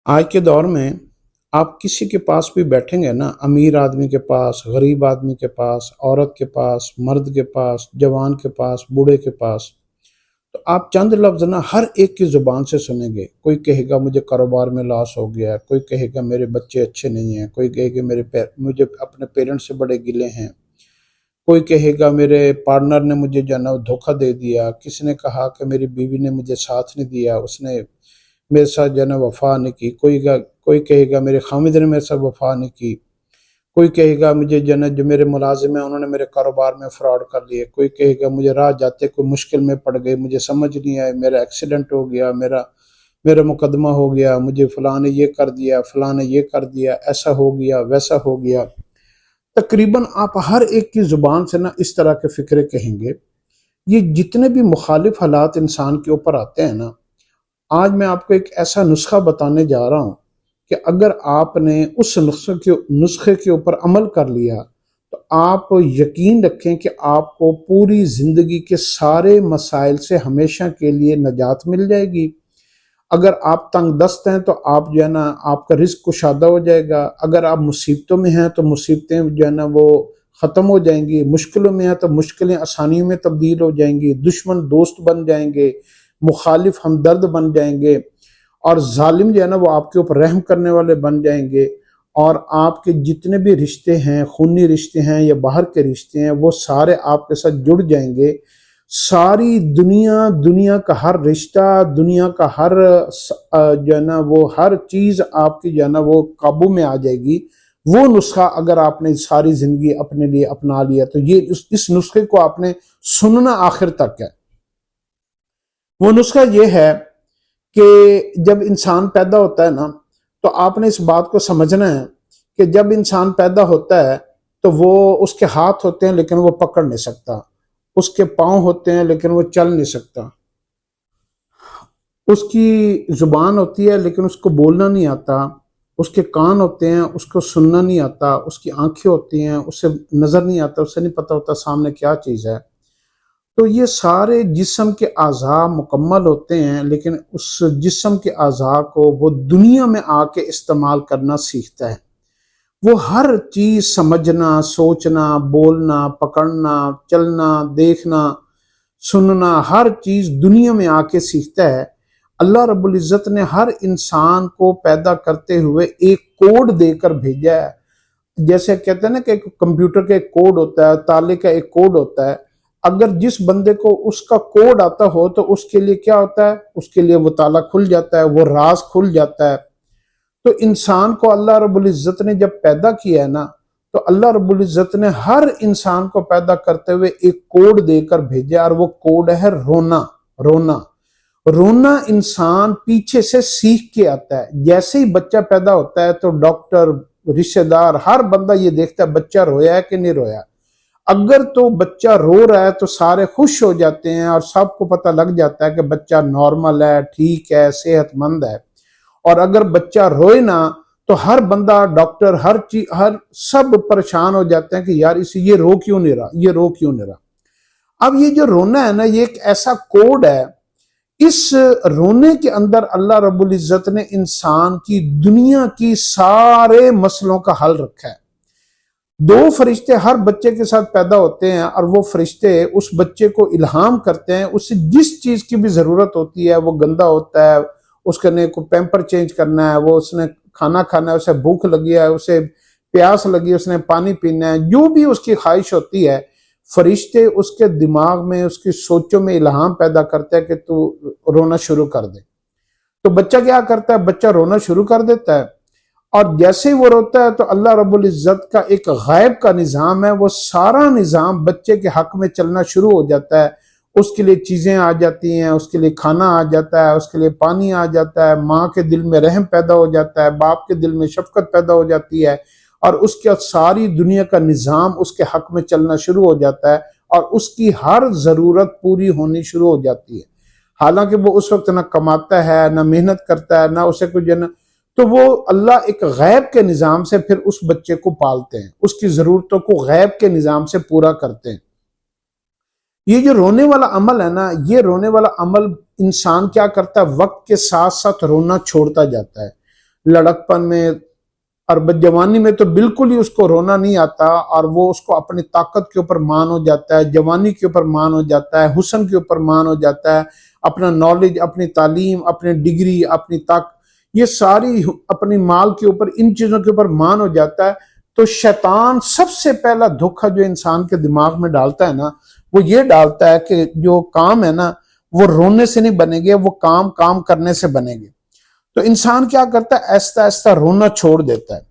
آج کے دور میں آپ کسی کے پاس بھی بیٹھیں گے نا، امیر آدمی کے پاس، غریب آدمی کے پاس، عورت کے پاس، مرد کے پاس، جوان کے پاس، بوڑھے کے پاس، تو آپ چند لفظ نا ہر ایک کی زبان سے سنیں گے۔ کوئی کہے گا مجھے کاروبار میں لاس ہو گیا ہے، کوئی کہے گا میرے بچے اچھے نہیں ہیں، کوئی کہے گا مجھے اپنے پیرنٹس سے بڑے گلے ہیں، کوئی کہے گا میرے پارٹنر نے مجھے جو ہے نا دھوکہ دے دیا، کسی نے کہا کہ میری بیوی نے مجھے ساتھ نہیں دیا، اس نے میرے ساتھ جو ہے نا وفا نہیں کی، کوئی کہے گا میرے خامد نے میرے ساتھ وفا نہیں کی، کوئی کہے گا مجھے جو ہے نا جو میرے ملازم ہیں انہوں نے میرے کاروبار میں فراڈ کر لیے، کوئی کہے گا مجھے راہ جاتے کوئی مشکل میں پڑ گئی، مجھے سمجھ نہیں آئے، میرا ایکسیڈنٹ ہو گیا، میرا مقدمہ ہو گیا، مجھے فلاں نے یہ کر دیا، فلاں نے یہ کر دیا، ایسا ہو گیا ویسا ہو گیا۔ تقریباً آپ ہر ایک کی زبان سے نا اس طرح کے فکرے کہیں گے۔ یہ جتنے بھی مخالف حالات انسان کے اوپر آتے ہیں نا، آج میں آپ کو ایک ایسا نسخہ بتانے جا رہا ہوں کہ اگر آپ نے اس نسخے کے اوپر عمل کر لیا تو آپ یقین رکھیں کہ آپ کو پوری زندگی کے سارے مسائل سے ہمیشہ کے لیے نجات مل جائے گی۔ اگر آپ تنگ دست ہیں تو آپ جو ہے نا آپ کا رزق کشادہ ہو جائے گا، اگر آپ مصیبتوں میں ہیں تو مصیبتیں جو ہے نا وہ ختم ہو جائیں گی، مشکلوں میں ہیں تو مشکلیں آسانیوں میں تبدیل ہو جائیں گی، دشمن دوست بن جائیں گے، مخالف ہمدرد بن جائیں گے، اور ظالم جو ہے نا وہ آپ کے اوپر رحم کرنے والے بن جائیں گے، اور آپ کے جتنے بھی رشتے ہیں، خونی رشتے ہیں یا باہر کے رشتے ہیں، وہ سارے آپ کے ساتھ جڑ جائیں گے۔ ساری دنیا کا ہر رشتہ، دنیا کا ہر جو ہے نا وہ ہر چیز آپ کی جو ہے نا وہ قابو میں آ جائے گی۔ وہ نسخہ اگر آپ نے ساری زندگی اپنے لیے اپنا لیا تو یہ اس نسخے کو آپ نے سننا آخر تک ہے۔ وہ نسخہ یہ ہے کہ جب انسان پیدا ہوتا ہے نا تو آپ نے اس بات کو سمجھنا ہے کہ جب انسان پیدا ہوتا ہے تو وہ اس کے ہاتھ ہوتے ہیں لیکن وہ پکڑ نہیں سکتا، اس کے پاؤں ہوتے ہیں لیکن وہ چل نہیں سکتا، اس کی زبان ہوتی ہے لیکن اس کو بولنا نہیں آتا، اس کے کان ہوتے ہیں اس کو سننا نہیں آتا، اس کی آنکھیں ہوتی ہیں اسے نظر نہیں آتا، اسے نہیں پتا ہوتا سامنے کیا چیز ہے۔ تو یہ سارے جسم کے اعضاء مکمل ہوتے ہیں لیکن اس جسم کے اعضاء کو وہ دنیا میں آ کے استعمال کرنا سیکھتا ہے۔ وہ ہر چیز سمجھنا، سوچنا، بولنا، پکڑنا، چلنا، دیکھنا، سننا، ہر چیز دنیا میں آ کے سیکھتا ہے۔ اللہ رب العزت نے ہر انسان کو پیدا کرتے ہوئے ایک کوڈ دے کر بھیجا ہے۔ جیسے کہتے ہیں نا کہ کمپیوٹر کا ایک کوڈ ہوتا ہے، تالے کا ایک کوڈ ہوتا ہے، اگر جس بندے کو اس کا کوڈ آتا ہو تو اس کے لیے کیا ہوتا ہے؟ اس کے لیے وہ تالا کھل جاتا ہے، وہ راز کھل جاتا ہے۔ تو انسان کو اللہ رب العزت نے جب پیدا کیا ہے نا تو اللہ رب العزت نے ہر انسان کو پیدا کرتے ہوئے ایک کوڈ دے کر بھیجا، اور وہ کوڈ ہے رونا۔ رونا رونا انسان پیچھے سے سیکھ کے آتا ہے۔ جیسے ہی بچہ پیدا ہوتا ہے تو ڈاکٹر، رشتہ دار، ہر بندہ یہ دیکھتا ہے بچہ رویا ہے کہ نہیں رویا۔ اگر تو بچہ رو رہا ہے تو سارے خوش ہو جاتے ہیں اور سب کو پتہ لگ جاتا ہے کہ بچہ نارمل ہے، ٹھیک ہے، صحت مند ہے۔ اور اگر بچہ روئے نا تو ہر بندہ، ڈاکٹر، ہر سب پریشان ہو جاتے ہیں کہ یار یہ رو کیوں نہیں رہا، یہ رو کیوں نہیں رہا۔ اب یہ جو رونا ہے نا یہ ایک ایسا کوڈ ہے، اس رونے کے اندر اللہ رب العزت نے انسان کی دنیا کی سارے مسئلوں کا حل رکھا ہے۔ دو فرشتے ہر بچے کے ساتھ پیدا ہوتے ہیں اور وہ فرشتے اس بچے کو الہام کرتے ہیں، اسے جس چیز کی بھی ضرورت ہوتی ہے، وہ گندا ہوتا ہے اس کے کو پیمپر چینج کرنا ہے، وہ اس نے کھانا کھانا ہے، اسے بھوک لگی ہے، اسے پیاس لگی، اس نے پانی پینا ہے، جو بھی اس کی خواہش ہوتی ہے، فرشتے اس کے دماغ میں، اس کی سوچوں میں الہام پیدا کرتے ہیں کہ تو رونا شروع کر دے۔ تو بچہ کیا کرتا ہے؟ بچہ رونا شروع کر دیتا ہے، اور جیسے ہی وہ روتا ہے تو اللہ رب العزت کا ایک غیب کا نظام ہے، وہ سارا نظام بچے کے حق میں چلنا شروع ہو جاتا ہے۔ اس کے لیے چیزیں آ جاتی ہیں، اس کے لیے کھانا آ جاتا ہے، اس کے لیے پانی آ جاتا ہے، ماں کے دل میں رحم پیدا ہو جاتا ہے، باپ کے دل میں شفقت پیدا ہو جاتی ہے، اور اس کے ساری دنیا کا نظام اس کے حق میں چلنا شروع ہو جاتا ہے، اور اس کی ہر ضرورت پوری ہونی شروع ہو جاتی ہے۔ حالانکہ وہ اس وقت نہ کماتا ہے، نہ محنت کرتا ہے، نہ اسے کچھ تو وہ اللہ ایک غیب کے نظام سے پھر اس بچے کو پالتے ہیں، اس کی ضرورتوں کو غیب کے نظام سے پورا کرتے ہیں۔ یہ جو رونے والا عمل ہے نا، یہ رونے والا عمل انسان کیا کرتا ہے؟ وقت کے ساتھ ساتھ رونا چھوڑتا جاتا ہے۔ لڑکپن میں اور جوانی میں تو بالکل ہی اس کو رونا نہیں آتا، اور وہ اس کو اپنی طاقت کے اوپر مان ہو جاتا ہے، جوانی کے اوپر مان ہو جاتا ہے، حسن کے اوپر مان ہو جاتا ہے، اپنا نالج، اپنی تعلیم، اپنی ڈگری، اپنی طاقت، یہ ساری اپنی مال کے اوپر، ان چیزوں کے اوپر مان ہو جاتا ہے۔ تو شیطان سب سے پہلا دھوکہ جو انسان کے دماغ میں ڈالتا ہے نا، وہ یہ ڈالتا ہے کہ جو کام ہے نا وہ رونے سے نہیں بنے گے، وہ کام کرنے سے بنے گے۔ تو انسان کیا کرتا ہے، ایستا ایستا رونا چھوڑ دیتا ہے۔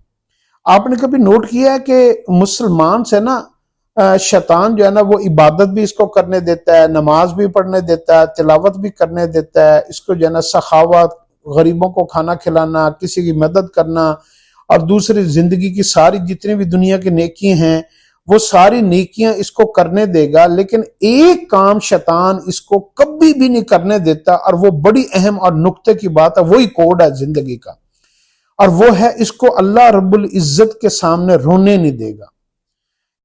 آپ نے کبھی نوٹ کیا ہے کہ مسلمان سے نا شیطان جو ہے نا وہ عبادت بھی اس کو کرنے دیتا ہے، نماز بھی پڑھنے دیتا ہے، تلاوت بھی کرنے دیتا ہے، اس کو جو ہے نا سخاوت، غریبوں کو کھانا کھلانا، کسی کی مدد کرنا، اور دوسری زندگی کی ساری جتنی بھی دنیا کی نیکی ہیں وہ ساری نیکیاں اس کو کرنے دے گا، لیکن ایک کام شیطان اس کو کبھی بھی نہیں کرنے دیتا، اور وہ بڑی اہم اور نقطے کی بات ہے، وہی کوڈ ہے زندگی کا، اور وہ ہے اس کو اللہ رب العزت کے سامنے رونے نہیں دے گا۔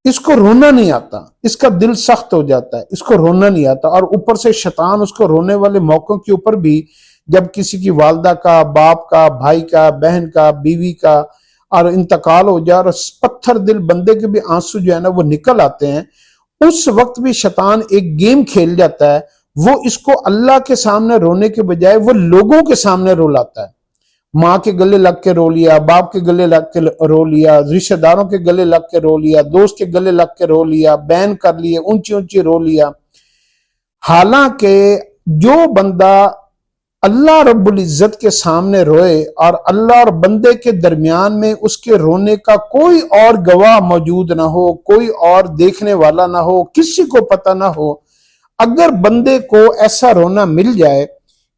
اس کو رونا نہیں آتا، اس کا دل سخت ہو جاتا ہے، اس کو رونا نہیں آتا، اور اوپر سے شیطان اس کو رونے والے موقعوں کے اوپر بھی، جب کسی کی والدہ کا، باپ کا، بھائی کا، بہن کا، بیوی کا اور انتقال ہو جائے اور پتھر دل بندے کے بھی آنسو جو ہے نا وہ نکل آتے ہیں، اس وقت بھی شیطان ایک گیم کھیل جاتا ہے، وہ اس کو اللہ کے سامنے رونے کے بجائے وہ لوگوں کے سامنے رولاتا ہے۔ ماں کے گلے لگ کے رو لیا، باپ کے گلے لگ کے رو لیا، رشتہ داروں کے گلے لگ کے رو لیا، دوست کے گلے لگ کے رو لیا، بین کر لیے، اونچی اونچی رو لیا۔ حالانکہ جو بندہ اللہ رب العزت کے سامنے روئے اور اللہ اور بندے کے درمیان میں اس کے رونے کا کوئی اور گواہ موجود نہ ہو، کوئی اور دیکھنے والا نہ ہو، کسی کو پتہ نہ ہو، اگر بندے کو ایسا رونا مل جائے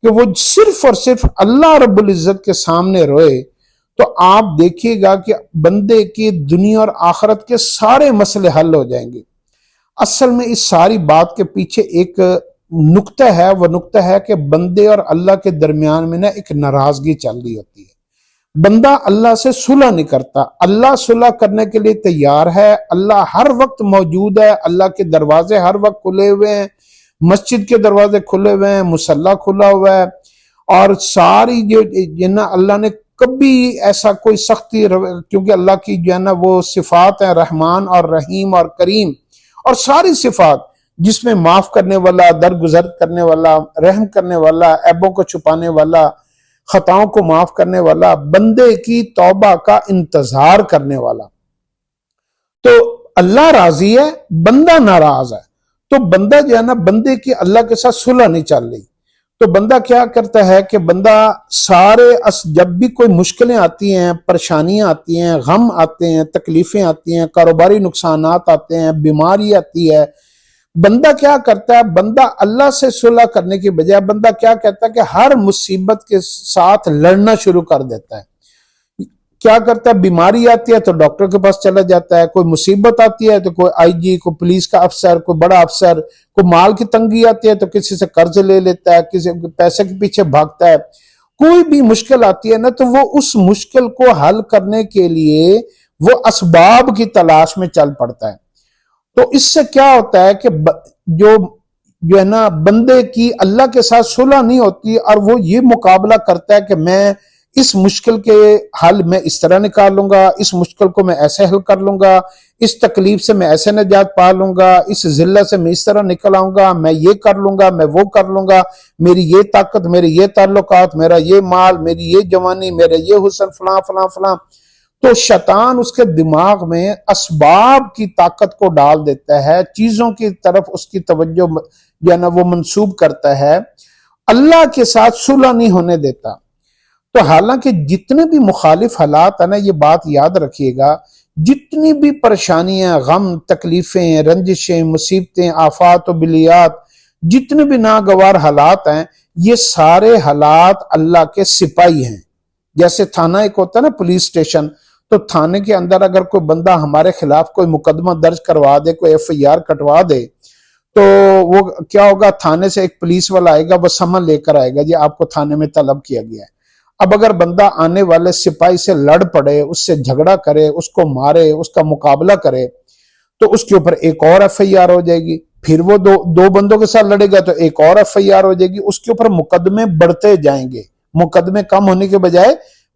کہ وہ صرف اور صرف اللہ رب العزت کے سامنے روئے، تو آپ دیکھیے گا کہ بندے کی دنیا اور آخرت کے سارے مسئلے حل ہو جائیں گے۔ اصل میں اس ساری بات کے پیچھے ایک نقطہ ہے، وہ نقطہ ہے کہ بندے اور اللہ کے درمیان میں نا ایک ناراضگی چل رہی ہوتی ہے۔ بندہ اللہ سے صلح نہیں کرتا، اللہ صلح کرنے کے لیے تیار ہے، اللہ ہر وقت موجود ہے، اللہ کے دروازے ہر وقت کھلے ہوئے ہیں، مسجد کے دروازے کھلے ہوئے ہیں، مصلی کھلا ہوا ہے، اور ساری جو نا اللہ نے کبھی ایسا کوئی سختی، کیونکہ اللہ کی جو ہے نا وہ صفات ہیں، رحمان اور رحیم اور کریم، اور ساری صفات جس میں معاف کرنے والا، درگزر کرنے والا، رحم کرنے والا، عیبوں کو چھپانے والا، خطاؤں کو معاف کرنے والا، بندے کی توبہ کا انتظار کرنے والا۔ تو اللہ راضی ہے، بندہ ناراض ہے، تو بندہ جو ہے نا بندے کی اللہ کے ساتھ صلح نہیں چل رہی، تو بندہ کیا کرتا ہے کہ بندہ جب بھی کوئی مشکلیں آتی ہیں، پریشانیاں آتی ہیں، غم آتے ہیں، تکلیفیں آتی ہیں، کاروباری نقصانات آتے ہیں، بیماری آتی ہے، بندہ کیا کرتا ہے، بندہ اللہ سے صلح کرنے کی بجائے بندہ کیا کہتا ہے کہ ہر مصیبت کے ساتھ لڑنا شروع کر دیتا ہے۔ کیا کرتا ہے، بیماری آتی ہے تو ڈاکٹر کے پاس چلا جاتا ہے، کوئی مصیبت آتی ہے تو کوئی آئی جی، کوئی پولیس کا افسر، کوئی بڑا افسر، کوئی مال کی تنگی آتی ہے تو کسی سے قرض لے لیتا ہے، کسی پیسے کے پیچھے بھاگتا ہے۔ کوئی بھی مشکل آتی ہے نا تو وہ اس مشکل کو حل کرنے کے لیے وہ اسباب کی تلاش میں چل پڑتا ہے۔ تو اس سے کیا ہوتا ہے کہ جو ہے نا بندے کی اللہ کے ساتھ صلح نہیں ہوتی، اور وہ یہ مقابلہ کرتا ہے کہ میں اس مشکل کے حل میں اس طرح نکال لوں گا، اس مشکل کو میں ایسے حل کر لوں گا، اس تکلیف سے میں ایسے نجات پا لوں گا، اس ذلت سے میں اس طرح نکل آؤں گا، میں یہ کر لوں گا، میں وہ کر لوں گا، میری یہ طاقت، میرے یہ تعلقات، میرا یہ مال، میری یہ جوانی، میرا یہ حسن، فلاں فلاں فلاں۔ تو شیطان اس کے دماغ میں اسباب کی طاقت کو ڈال دیتا ہے، چیزوں کی طرف اس کی توجہ جو ہے نا وہ منسوب کرتا ہے، اللہ کے ساتھ صلح نہیں ہونے دیتا۔ تو حالانکہ جتنے بھی مخالف حالات ہیں نا، یہ بات یاد رکھیے گا، جتنی بھی پریشانیاں، غم، تکلیفیں، رنجشیں، مصیبتیں، آفات و بلیات، جتنے بھی ناگوار حالات ہیں، یہ سارے حالات اللہ کے سپاہی ہیں۔ جیسے تھانہ ایک ہوتا ہے نا، پولیس اسٹیشن، تو تھانے کے اندر اگر کوئی بندہ ہمارے خلاف کوئی مقدمہ درج کروا دے، کوئی ایف آئی آر کٹوا دے، تو وہ کیا ہوگا، تھانے سے ایک پولیس والا آئے گا، وہ سمن لے کر آئے گا، جی آپ کو تھانے میں طلب کیا گیا ہے۔ اب اگر بندہ آنے والے سپاہی سے لڑ پڑے، اس سے جھگڑا کرے، اس کو مارے، اس کا مقابلہ کرے، تو اس کے اوپر ایک اور ایف آئی آر ہو جائے گی، پھر وہ دو بندوں کے ساتھ لڑے گا تو ایک اور ایف آئی آر ہو جائے گی، اس کے اوپر مقدمے بڑھتے جائیں گے، مقدمے کم ہونے کے بجائے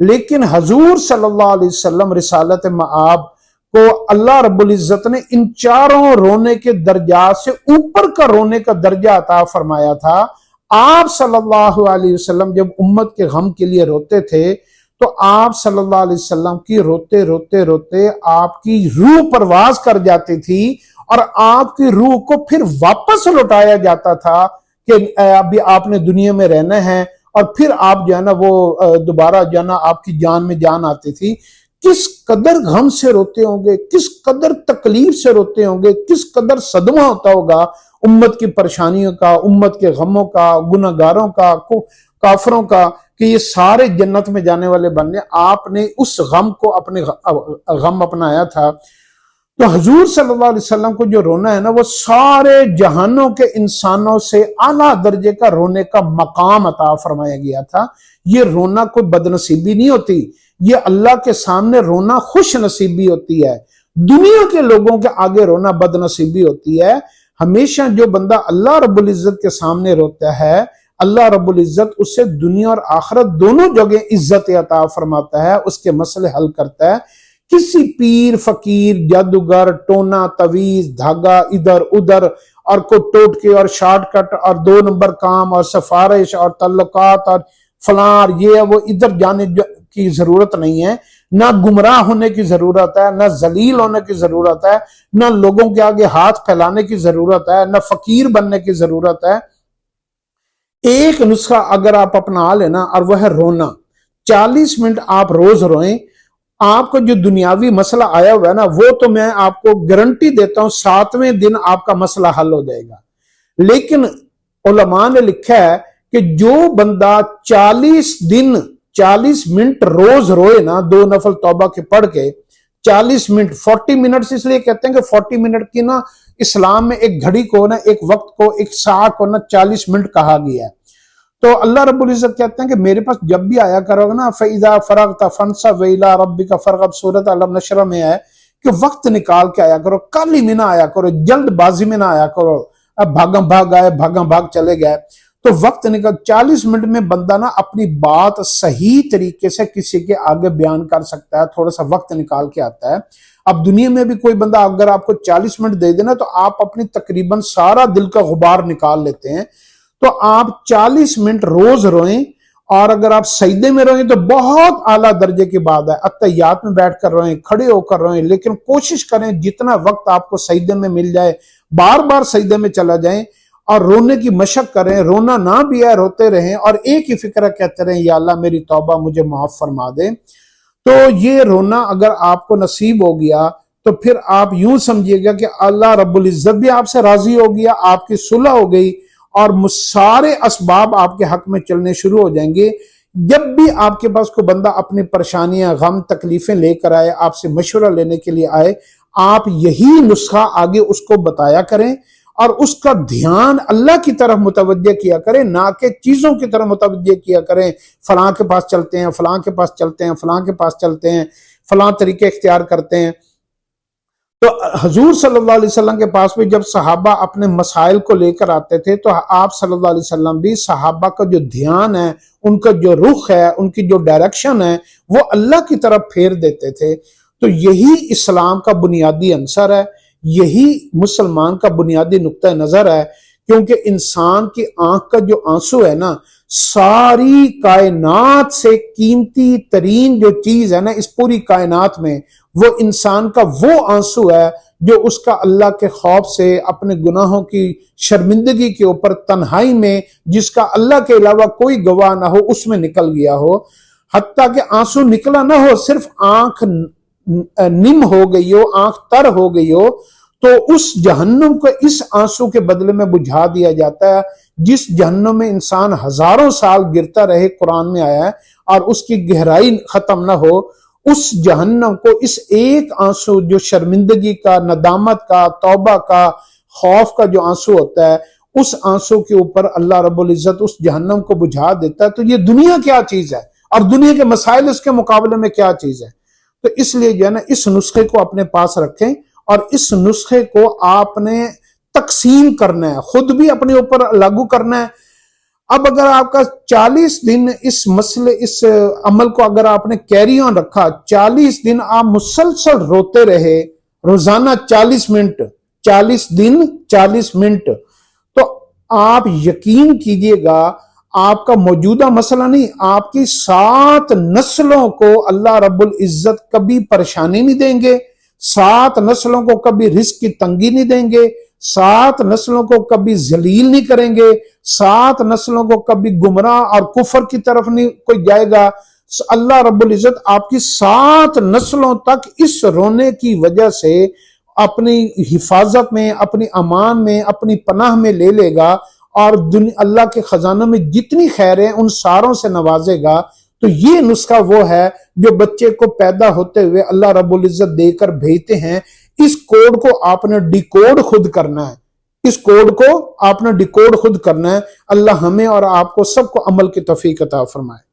لیکن حضور صلی اللہ علیہ وسلم رسالت مآب کو اللہ رب العزت نے ان چاروں رونے کے درجات سے اوپر کا رونے کا درجہ عطا فرمایا تھا۔ آپ صلی اللہ علیہ وسلم جب امت کے غم کے لیے روتے تھے تو آپ صلی اللہ علیہ وسلم کی روتے روتے روتے آپ کی روح پرواز کر جاتی تھی، اور آپ کی روح کو پھر واپس لوٹایا جاتا تھا کہ ابھی آپ نے دنیا میں رہنا ہے، اور پھر آپ جو ہے نا وہ دوبارہ جو ہے نا آپ کی جان میں جان آتی تھی۔ کس قدر غم سے روتے ہوں گے، کس قدر تکلیف سے روتے ہوں گے، کس قدر صدمہ ہوتا ہوگا امت کی پریشانیوں کا، امت کے غموں کا، گناہگاروں کا، کافروں کا، کہ یہ سارے جنت میں جانے والے بننے۔ آپ نے اس غم کو اپنے غم اپنایا تھا۔ تو حضور صلی اللہ علیہ وسلم کو جو رونا ہے نا، وہ سارے جہانوں کے انسانوں سے اعلیٰ درجے کا رونے کا مقام عطا فرمایا گیا تھا۔ یہ رونا کوئی بد نصیبی نہیں ہوتی، یہ اللہ کے سامنے رونا خوش نصیبی ہوتی ہے۔ دنیا کے لوگوں کے آگے رونا بد نصیبی ہوتی ہے۔ ہمیشہ جو بندہ اللہ رب العزت کے سامنے روتا ہے، اللہ رب العزت اس سے دنیا اور آخرت دونوں جگہ عزت عطا فرماتا ہے، اس کے مسئلے حل کرتا ہے۔ کسی پیر فقیر جادوگر ٹونا تویز دھاگا ادھر ادھر اور کو ٹوٹ کے اور شارٹ کٹ اور 2 نمبر کام اور سفارش اور تعلقات اور فلان یہ وہ ادھر جانے کی ضرورت نہیں ہے۔ نہ گمراہ ہونے کی ضرورت ہے، نہ ذلیل ہونے کی ضرورت ہے، نہ لوگوں کے آگے ہاتھ پھیلانے کی ضرورت ہے، نہ فقیر بننے کی ضرورت ہے۔ ایک نسخہ اگر آپ اپنا لینا اور وہ ہے رونا۔ 40 منٹ آپ روز روئیں، آپ کو جو دنیاوی مسئلہ آیا ہوا ہے نا، وہ تو میں آپ کو گارنٹی دیتا ہوں 7ویں دن آپ کا مسئلہ حل ہو جائے گا۔ لیکن علماء نے لکھا ہے کہ جو بندہ 40 دن 40 منٹ روز روئے نا، 2 نفل توبہ کے پڑھ کے 40 منٹ 40 منٹ اس لیے کہتے ہیں کہ 40 منٹ کی نا اسلام میں ایک گھڑی کو نا، ایک وقت کو، ایک ساعت کو نا 40 منٹ کہا گیا ہے۔ تو اللہ رب العزت کہتے ہیں کہ میرے پاس جب بھی آیا کرو گا نا، فَإِذَا فَرَغْتَ فَانْصَبْ وَإِلَىٰ رَبِّكَ فَارْغَب، سورۃ علم نشرہ میں ہے کہ وقت نکال کے آیا کرو، کالی میں نہ آیا کرو، جلد بازی میں نہ آیا کرو، اب بھاگم بھاگ آئے بھاگم بھاگ چلے گئے۔ تو وقت نکال 40 منٹ میں بندہ نا اپنی بات صحیح طریقے سے کسی کے آگے بیان کر سکتا ہے، تھوڑا سا وقت نکال کے آتا ہے۔ اب دنیا میں بھی کوئی بندہ اگر آپ کو 40 منٹ دے دینا تو آپ اپنی تقریباً سارا دل کا غبار نکال لیتے ہیں۔ تو آپ 40 منٹ روز روئیں، اور اگر آپ سجدے میں روئیں تو بہت اعلیٰ درجے کی بات ہے، اتحیات میں بیٹھ کر روئیں، کھڑے ہو کر روئیں، لیکن کوشش کریں جتنا وقت آپ کو سجدے میں مل جائے بار بار سجدے میں چلا جائیں اور رونے کی مشق کریں۔ رونا نہ بھی ہے، روتے رہیں اور ایک ہی فکرہ کہتے رہیں، یا اللہ میری توبہ مجھے معاف فرما دے۔ تو یہ رونا اگر آپ کو نصیب ہو گیا تو پھر آپ یوں سمجھیے گا کہ اللہ رب العزت بھی آپ سے راضی ہو گیا، آپ کی صلح ہو گئی، اور سارے اسباب آپ کے حق میں چلنے شروع ہو جائیں گے۔ جب بھی آپ کے پاس کوئی بندہ اپنی پریشانیاں غم تکلیفیں لے کر آئے، آپ سے مشورہ لینے کے لیے آئے، آپ یہی نسخہ آگے اس کو بتایا کریں اور اس کا دھیان اللہ کی طرف متوجہ کیا کریں، نہ کہ چیزوں کی طرف متوجہ کیا کریں۔ فلاں کے پاس چلتے ہیں، فلاں کے پاس چلتے ہیں، فلاں کے پاس چلتے ہیں، فلاں طریقے اختیار کرتے ہیں۔ تو حضور صلی اللہ علیہ وسلم کے پاس بھی جب صحابہ اپنے مسائل کو لے کر آتے تھے تو آپ صلی اللہ علیہ وسلم بھی صحابہ کا جو دھیان ہے، ان کا جو رخ ہے، ان کی جو ڈائریکشن ہے، وہ اللہ کی طرف پھیر دیتے تھے۔ تو یہی اسلام کا بنیادی عنصر ہے، یہی مسلمان کا بنیادی نقطہ نظر ہے، کیونکہ انسان کی آنکھ کا جو آنسو ہے نا، ساری کائنات سے قیمتی ترین جو چیز ہے نا اس پوری کائنات میں، وہ انسان کا وہ آنسو ہے جو اس کا اللہ کے خوف سے، اپنے گناہوں کی شرمندگی کے اوپر تنہائی میں، جس کا اللہ کے علاوہ کوئی گواہ نہ ہو، اس میں نکل گیا ہو۔ حتیٰ کہ آنسو نکلا نہ ہو، صرف آنکھ نم ہو گئی ہو، آنکھ تر ہو گئی ہو، تو اس جہنم کو اس آنسو کے بدلے میں بجھا دیا جاتا ہے۔ جس جہنم میں انسان ہزاروں سال گرتا رہے، قرآن میں آیا ہے، اور اس کی گہرائی ختم نہ ہو، اس جہنم کو اس ایک آنسو جو شرمندگی کا، ندامت کا، توبہ کا، خوف کا جو آنسو ہوتا ہے، اس آنسو کے اوپر اللہ رب العزت اس جہنم کو بجھا دیتا ہے۔ تو یہ دنیا کیا چیز ہے اور دنیا کے مسائل اس کے مقابلے میں کیا چیز ہے؟ تو اس لیے جو ہے نا اس نسخے کو اپنے پاس رکھیں، اور اس نسخے کو آپ نے تقسیم کرنا ہے، خود بھی اپنے اوپر لاگو کرنا ہے، اب اگر آپ کا 40 دن اس عمل کو اگر آپ نے کیری آن رکھا، 40 دن آپ مسلسل روتے رہے، روزانہ 40 منٹ، 40 دن 40 منٹ، تو آپ یقین کیجئے گا آپ کا موجودہ مسئلہ نہیں، آپ کی 7 نسلوں کو اللہ رب العزت کبھی پریشانی نہیں دیں گے، 7 نسلوں کو کبھی رزق کی تنگی نہیں دیں گے، 7 نسلوں کو کبھی ذلیل نہیں کریں گے، 7 نسلوں کو کبھی گمراہ اور کفر کی طرف نہیں کوئی جائے گا۔ اللہ رب العزت آپ کی 7 نسلوں تک اس رونے کی وجہ سے اپنی حفاظت میں، اپنی امان میں، اپنی پناہ میں لے لے گا، اور اللہ کے خزانوں میں جتنی خیر ہے ان ساروں سے نوازے گا۔ تو یہ نسخہ وہ ہے جو بچے کو پیدا ہوتے ہوئے اللہ رب العزت دے کر بھیجتے ہیں۔ اس کوڈ کو آپ نے ڈیکوڈ خود کرنا ہے، اس کوڈ کو آپ نے ڈیکوڈ خود کرنا ہے۔ اللہ ہمیں اور آپ کو سب کو عمل کی توفیق عطا فرمائے۔